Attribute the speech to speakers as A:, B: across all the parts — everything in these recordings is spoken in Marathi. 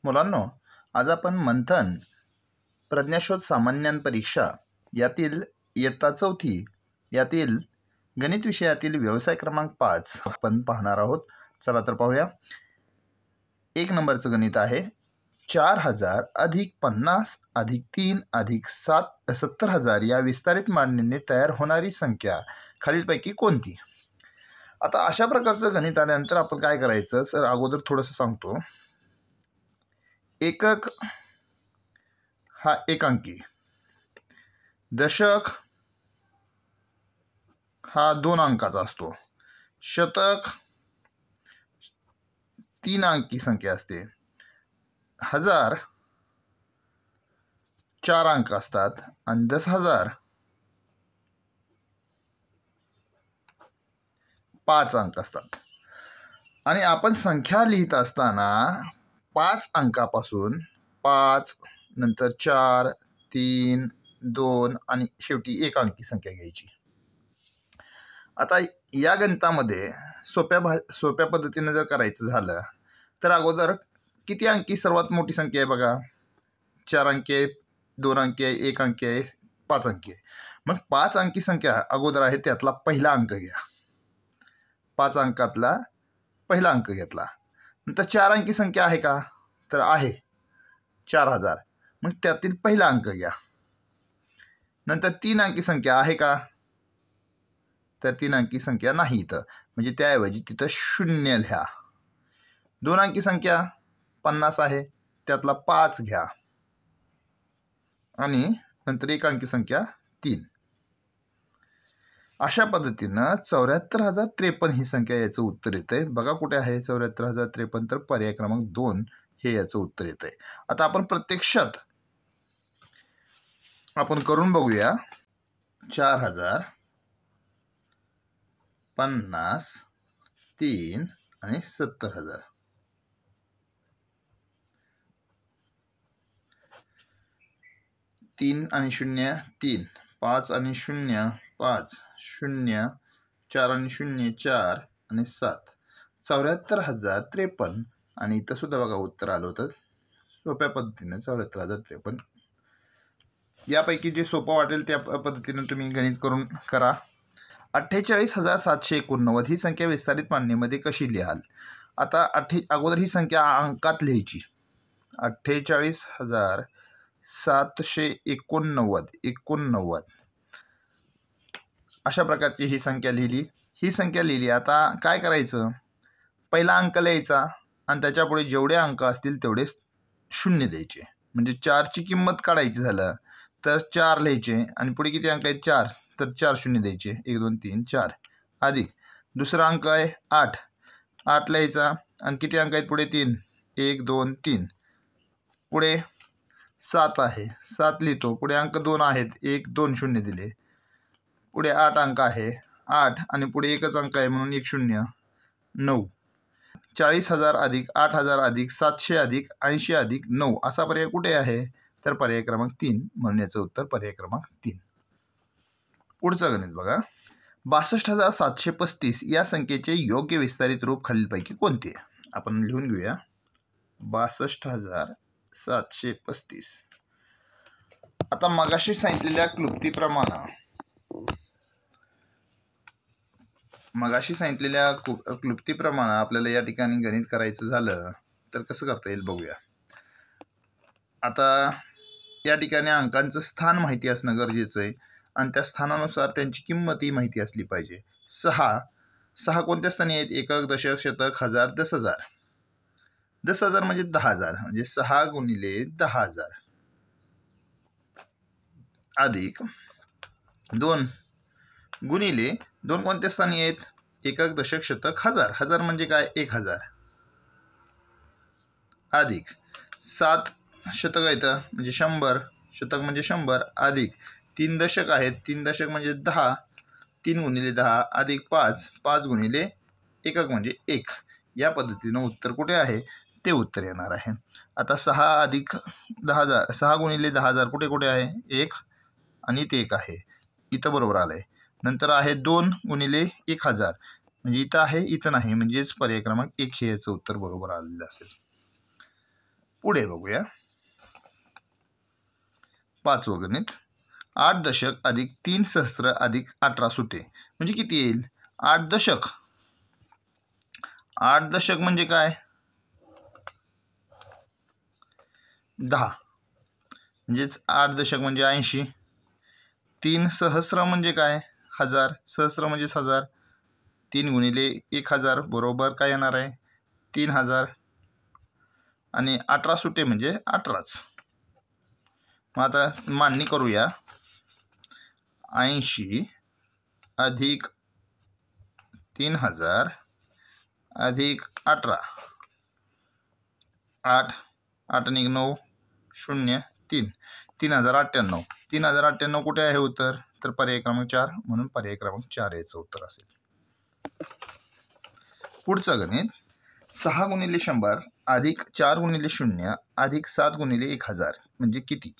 A: मुलांनो, आज आपण मंथन प्रज्ञाशोध सामान्यान परीक्षा यातील इयत्ता चौथी यातील गणित विषयातील व्यवसाय क्रमांक 5 आपण पाहणार आहोत. चला तर पाहूया. 1 नंबरचं गणित आहे 4000 अधिक 50 अधिक 3 अधिक 70,000 या विस्तारित मांडणीने तयार होणारी संख्या खालीलपैकी कोणती. आता अशा प्रकारचं गणित आल्यानंतर आपण काय करायचं सर, अगोदर थोडंसं सांगतो. एकक हा एकांकी, दशक हा 2 अंकाचा असतो, शतक 3 अंकी संख्या असते, हजार 4 अंक असतात आणि 10,000 5 अंक असतात. आणि आपण संख्या लिहित असताना 5 अंकापासून 5 नंतर 4 3 2 आणि शेवटी 1 अंकी संख्या घ्यायची. आता या गणितामध्ये सोप्या पद्धतीने जर करायचं झालं तर अगोदर किती अंकी सर्वात मोठी संख्या आहे बघा. 4 अंकी आहे, 2 अंकी आहे, 1 अंकी आहे, 5 अंकी आहे. मग 5 अंकी संख्या अगोदर आहे त्यातला पहिला अंक घ्या. 5 अंकातला पहिला अंक घेतला. नंतर 4 अंकी संख्या आहे का, तर आहे 4000. मग त्यातील पहिला अंक घ्या. नंतर 3 अंकी संख्या आहे का, तर 3 अंकी संख्या नाही इथं, म्हणजे त्याऐवजी तिथं 0 लिहा. 2 अंकी संख्या 50 आहे, त्यातला 5 घ्या. आणि नंतर 1 अंकी संख्या 3. अशा पद्धतीनं 74,053 ही संख्या याचं उत्तर येतंय. बघा कुठे आहे 74,053, तर पर्याय क्रमांक 2 हे याचं उत्तर येतंय. आता आपण प्रत्यक्षात आपण करून बघूया. 4000 50 3 आणि 70,000. तीन आणि 0 3, 5 आणि 0 5, 0 4 आणि 0 4 आणि 7, 74,053. आणि इथं सुद्धा बघा उत्तर आलं होतं सोप्या पद्धतीने 74,053. यापैकी जे सोपं वाटेल त्या पद्धतीने तुम्ही गणित करून करा. 48,789 ही संख्या विस्तारित मांडणीमध्ये कशी लिहाल. आता अगोदर ही संख्या अंकात लिहायची. 48,789 अशा प्रकारची ही संख्या लिहिली. आता काय करायचं, पहिला अंक लिहायचा आणि त्याच्यापुढे जेवढे अंक असतील तेवढे 0 द्यायचे. म्हणजे 4ची किंमत काढायची झालं तर 4 लिहायचे आणि पुढे किती अंक आहेत 4, तर 4 0 द्यायचे. 1 2 3 4 अधिक दुसरा अंक आहे 8 लिहायचा आणि किती अंक आहेत पुढे 3, 1 2 3. पुढे 7 आहे, 7 लिहितो. पुढे अंक 2 आहेत, 1 2 0 दिले. पुढे 8 अंक आहे 8 आणि पुढे एकच अंक आहे म्हणून 1 0 9. 40,000 अधिक 8,000 अधिक 700 अधिक 80 अधिक 9 असा पर्याय कुठे आहे, तर पर्याय क्रमांक 3 म्हणून याचं उत्तर पर्याय क्रमांक 3. पुढचं गणित बघा. 62,735 या संख्येचे योग्य विस्तारित रूप खालीलपैकी कोणते. आपण लिहून घेऊया. 62,735. आता मगाशी सांगितलेल्या क्लुप्तीप्रमाणे आपल्याला या ठिकाणी गणित करायचं झालं तर कसं करता येईल बघूया. आता या ठिकाणी अंकांचं स्थान माहिती असणं गरजेचं आहे आणि त्या स्थानानुसार त्यांची किंमतही माहिती असली पाहिजे. 6 कोणत्या स्थानी आहेत, एकक दशक शतक हजार 10,000. 10,000 म्हणजे 10,000, म्हणजे 6 गुणिले 10,000 अधिक 2 गुणिले 2 कोणत्या स्थानी आहेत, एकक दशक शतक हजार. हजार म्हणजे काय 1,000 अधिक 7 शतक आहेत म्हणजे 100, शतक म्हणजे 100 अधिक 3 दशक आहेत, 3 दशक म्हणजे 10, 3 गुणिले 10 अधिक 5 गुणिले एकक म्हणजे 1. या पद्धतीनं उत्तर कुठे आहे ते उत्तर येणार आहे. आता 6 अधिक 10,000, 6 गुणिले 10,000 कुठे आहे 1 आणि इथे 1 आहे, इथं बरोबर आलं आहे. नंतर आहे 2 गुणिले 1,000 म्हणजे इथं आहे इथं नाही, म्हणजेच पर्याय क्रमांक 1 हे याचं उत्तर बरोबर आलेलं असेल. पुढे बघूया 5वं गणित. 8 दशक अधिक 3 सहस्त्र अधिक 18 सुटे म्हणजे किती येईल? 8 दशक. 8 दशक म्हणजे काय? 10. म्हणजेच 8 दशक म्हणजे 80. 3 सहस्त्र म्हणजे काय? 1000. सहस्त्र म्हणजेच 1000. 3 गुणिले 1000 बरोबर काय येणार आहे? 3000. आणि 18 सुटे म्हणजे 18च. मग आता मांडणी करूया. 80 अधिक 3000 अधिक 18. 8 8 आणि 9 0 3 3098. 3098 कुठे आहे उत्तर? तर पर्याय क्रमांक 4. म्हणून पर्याय क्रमांक 4 याचं उत्तर असेल. पुढचं गणित. 6 गुणिले 100 अधिक 4 गुणिले 0 अधिक 7 गुणिले 1000 म्हणजे किती?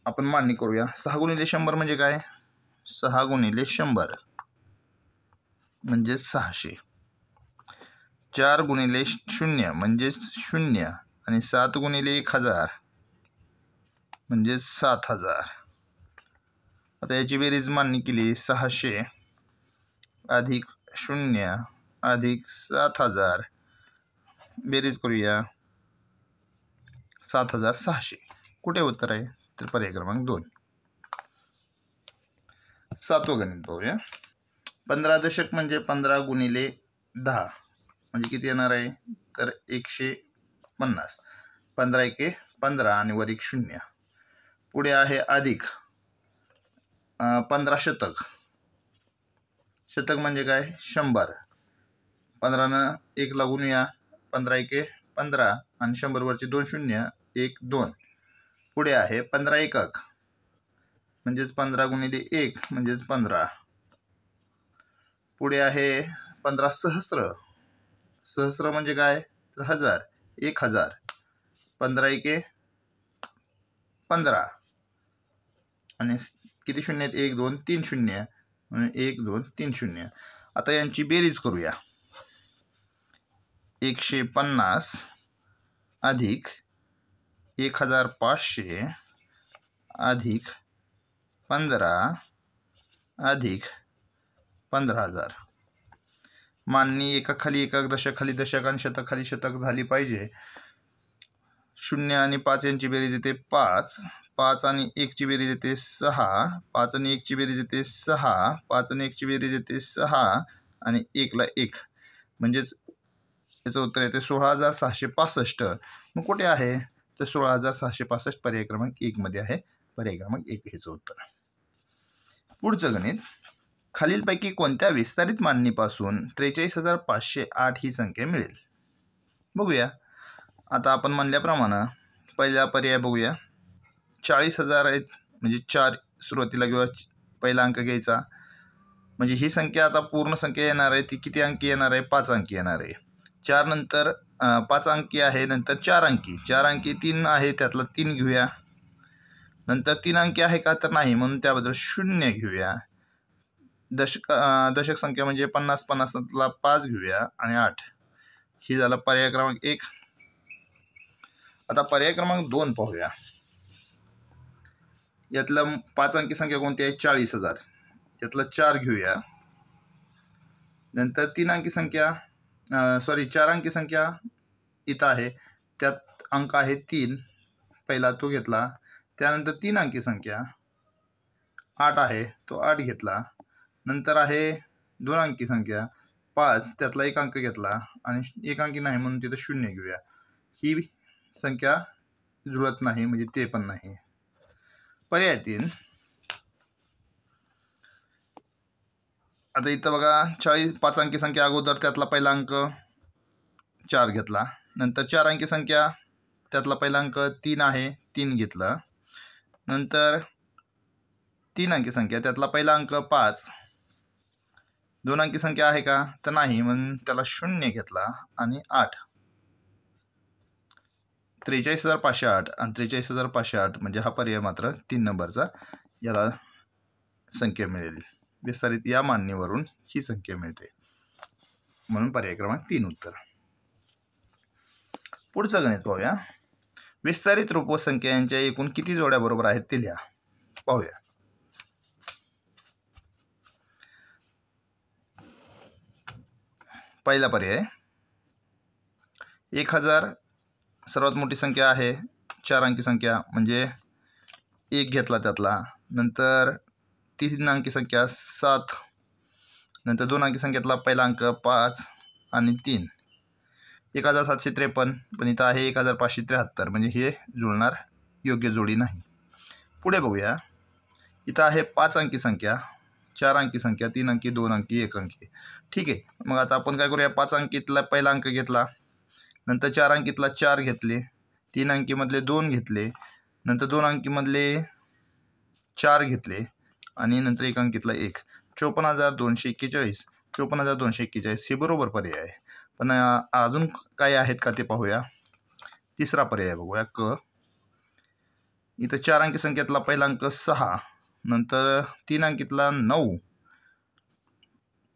A: आपण मांडणी करूया. 6 गुणिले 100 म्हणजे काय? 6 गुणिले 100 म्हणजे 600. 4 गुणिले 0 म्हणजे 0 आणि 7 गुणिले 1000 म्हणजे 7000. आता याची बेरीज मांडणी केली. 600 अधिक 0 अधिक 7000 बेरीज करूया. 7600. कुठे उत्तर आहे? तर पर्याय क्रमांक 2. 7वं गणित पाहूया. 15 दशक म्हणजे 15 गुणिले 10 म्हणजे किती येणार आहे? तर 150. 15 एके 15 आणि वर 1 0. पुढे आहे अधिक 15 शतक. शतक म्हणजे काय? 100. 15 1 ला गुणूया. 15 एके 15 आणि 100 वरचे 2 0 1 2. पुढे आहे 15 एकक म्हणजेच 15 गुणिले 1 म्हणजेच 15. पुढे आहे 15 सहस्त्र. सहस्त्र म्हणजे काय? तर 1000 1000. 15 एके 15 आणि किती शून्य आहेत? 1 2 3 शून्य म्हणून 1 2 3 0. आता यांची बेरीज करूया. 150 अधिक 1500 अधिक 15 अधिक 15000. मांडणी एकाखाली एकक, दशकाखाली दशक आणि शतकाखाली शतक झाली पाहिजे. 0 आणि 5 यांची बेरीज येते 5. 5 आणि 1 ची बेरीज येते 6. 5 आणि 1 ची बेरीज येते 6. 5 आणि 1 ची बेरीज येते 6 आणि 1 ला 1 म्हणजेच याचं उत्तर येते 16665. मग कुठे आहे? तर 16665 पर्याय क्रमांक 1 मध्ये आहे. पर्याय क्रमांक 1 हेचं उत्तर. पुढचं गणित. खालीलपैकी कोणत्या विस्तारित मांडणीपासून 43508 ही संख्या मिळेल? बघूया. आता आपण म्हणल्याप्रमाणे पहिला पर्याय बघूया. 40,000 आहेत म्हणजे 4 सुरुवातीला किंवा पहिला अंक घ्यायचा. म्हणजे ही संख्या आता पूर्ण संख्या येणार आहे ती किती अंकी येणार आहे? 5 अंकी येणार आहे. 4 नंतर 5 अंकी आहे, नंतर 4 अंकी. 4 अंकी 3 आहे, त्यातला 3 घेऊया. नंतर 3 अंकी आहे का? तर नाही, म्हणून त्याबद्दल 0 घेऊया. दशक संख्या म्हणजे 50 50 5 घेऊया आणि 8. ही झाला पर्याय क्रमांक 1. आता पर्याय क्रमांक 2 पाहूया. यातलं 5 अंकी संख्या कोणती आहे? 40,000. यातलं 4 घेऊया. नंतर 3 अंकी संख्या 4 अंकी संख्या इथं आहे, त्यात अंक आहे 3. पहिला तो घेतला. त्यानंतर 3 अंकी संख्या 8 आहे, तो 8 घेतला. नंतर आहे 2 अंकी संख्या 5, त्यातला 1 अंक घेतला आणि 1 अंकी नाही म्हणून तिथं 0 घेऊया. ही संख्या जुळत नाही म्हणजे ते पण नाही. पर्याय 3. आता इथं बघा 5 अंकी संख्या अगोदर त्यातला पहिला अंक 4 घेतला. नंतर 4 अंकी संख्या त्यातला पहिला अंक 3 आहे, 3 घेतला. नंतर 3 अंकी संख्या त्यातला पहिला अंक 5. 2 अंकी संख्या आहे का? तर नाही, म्हणून त्याला 0 घेतला आणि 8. 43,508 आणि 43,508 म्हणजे हा पर्याय मात्र 3 नंबरचा याला संख्या मिळेल. विस्तारित या मांडणीवरून ही संख्या मिळते, म्हणून पर्याय क्रमांक 3 उत्तर. पुढचं गणित पाहूया. विस्तारित रूप व संख्या यांच्या एकूण किती जोड्या बरोबर आहेत ते लिहा. पाहूया. पहिला पर्याय 1000 सर्वात मोठी संख्या आहे, 4 अंकी संख्या म्हणजे 1 घेतला त्यातला. नंतर 3 अंकी संख्या 7, नंतर 2 अंकी संख्यातला पहिला अंक 5 आणि 3. 1753, पण इथं आहे 1573, म्हणजे हे जुळणार योग्य जोडी नाही. पुढे बघूया. इथं आहे 5 अंकी संख्या, 4 अंकी संख्या, 3 अंकी, 2 अंकी, 1 अंकी. ठीक आहे. मग आता आपण काय करूया, 5 अंकीतला पहिला अंक घेतला, नंतर 4 अंकीतला 4 घेतले, 3 अंकीमधले 2 घेतले, नंतर 2 अंकीमधले 4 घेतले आणि नंतर 1 अंकीतला 1. 54,241. 54,241 हे बरोबर पर्याय आहे. पण अजून काय आहेत का ते पाहूया. तिसरा पर्याय बघूया क. इथं 4 अंकी संख्येतला पहिला अंक 6, नंतर 3 अंकीतला 9,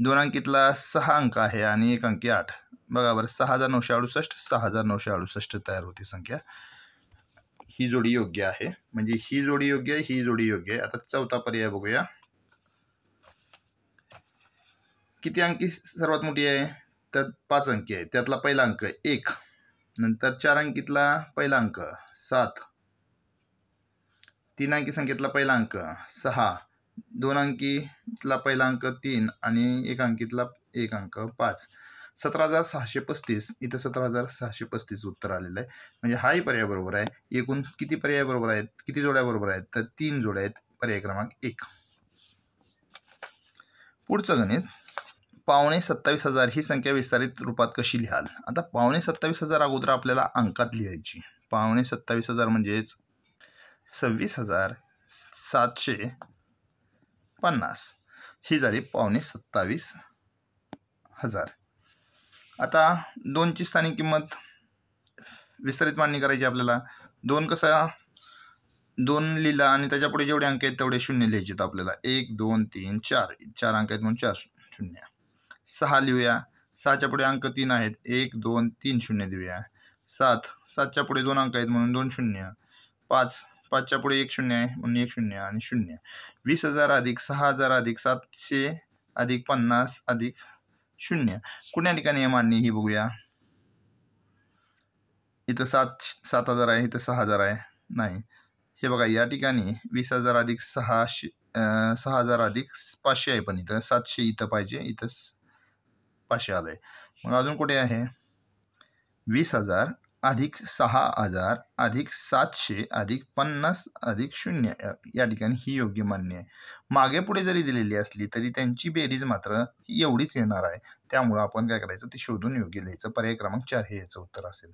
A: 2 अंकीतला 6 अंक आहे आणि 1 अंकी 8. बघा बरं, 6,968, 6,968 तयार होती संख्या. ही जोडी योग्य आहे, म्हणजे ही जोडी योग्य आहे, ही जोडी योग्य आहे. आता चौथा पर्याय बघूया. किती अंकी सर्वात मोठी आहे, तर 5 अंकी आहे. त्यातला पहिला अंक 1, नंतर 4 अंकीतला पहिला अंक 7, 3 अंकी संख्येतला पहिला अंक 6, 2 अंकीतला पहिला अंक 3 आणि 1 अंकीतला 1 अंक 5. 17,635. इथं 17,635 उत्तर आलेलं आहे, म्हणजे हाही पर्याय बरोबर आहे. एकूण किती पर्याय बरोबर आहेत, किती जोड्या बरोबर आहेत, तर 3 जोड्या आहेत. पर्याय क्रमांक 1. पुढचं गणित. 5,27,000 ही संख्या विस्तारित रूपात कशी लिहाल. आता 5,27,000 अगोदर आपल्याला अंकात लिहायची. 5,27,000 म्हणजेच 26,750 ही झाली 5,27,000. आता 2ची स्थानिक किंमत विस्तारित मांडणी करायची आपल्याला. 2 कसा 2 लिहिला आणि त्याच्या पुढे जेवढे अंक आहेत तेवढे शून्य लिहायचे आहेत आपल्याला. 1 2 3 4 4 अंक आहेत म्हणून 4 शून्य. 6 लिहूया. 6च्या पुढे अंक 3 आहेत, 1 2 3 शून्य देऊया. 7 7च्या पुढे 2 अंक आहेत म्हणून 2 शून्य. 5 5च्या पुढे 1 शून्य आहे म्हणून 1 शून्य आणि 0. 20,000 अधिक 6,000 अधिक 700 अधिक 50 अधिक 0. कुण्या ठिकाणी आहे मांडणी ही बघूया. इथं 7,000 आहे, इथं 6,000 आहे. नाही, हे बघा या ठिकाणी 20,000 अधिक 6,000 अधिक 500 आहे, पण इथं 700 इथं पाहिजे, इथं 500 आलंय. मग अजून कुठे आहे. 20,000 अधिक 6,000 अधिक 700 अधिक 50 अधिक 0 या ठिकाणी ही योग्य मान्य आहे. मागे पुढे जरी दिलेली असली तरी त्यांची बेरीज मात्र एवढीच येणार आहे. त्यामुळं आपण काय करायचं, ते शोधून योग्य लिहायचं. पर्याय क्रमांक 4 हे याचं उत्तर असेल.